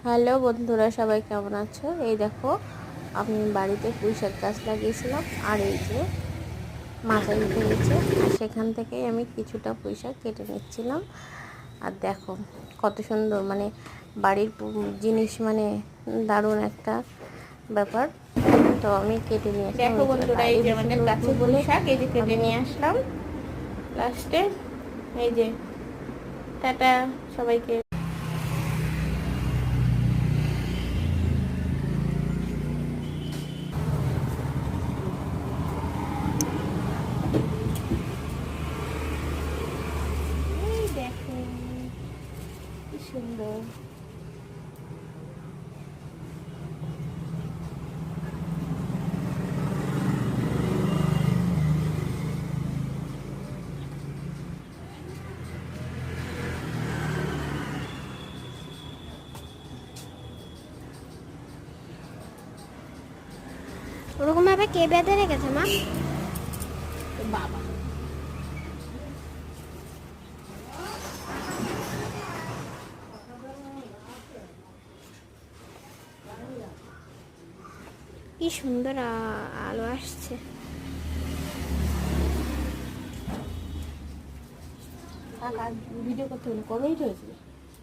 Hello বন্ধুরা, সবাই কেমন আছো? এই দেখো, আমি বাড়িতে পুঁইশাক গাছ লাগিয়েছিলাম আর এই যে মাচায় উঠে গেছে, আর সেখান থেকেই আমি কিছুটা পুঁইশাক কেটে নিচ্ছিলাম। আর দেখো কত সুন্দর, মানে বাড়ির জিনিস, মানে দারুণ একটা ব্যাপার। তো আমি কেটে নিয়ে আসলাম। দেখো বন্ধুরা, এই যে আমাদের গাছের পুঁইশাক, এই যে কেটে নিয়ে আসলাম লাস্টে। এই যে টাটা সবাইকে। দেখো কি সুন্দর। ওরকম ভাবে কে বেঁধে রেখেছে মা? বাবা কি সুন্দর আলো আসছে। ভিডিও করতে হলে কবেই হয়েছে।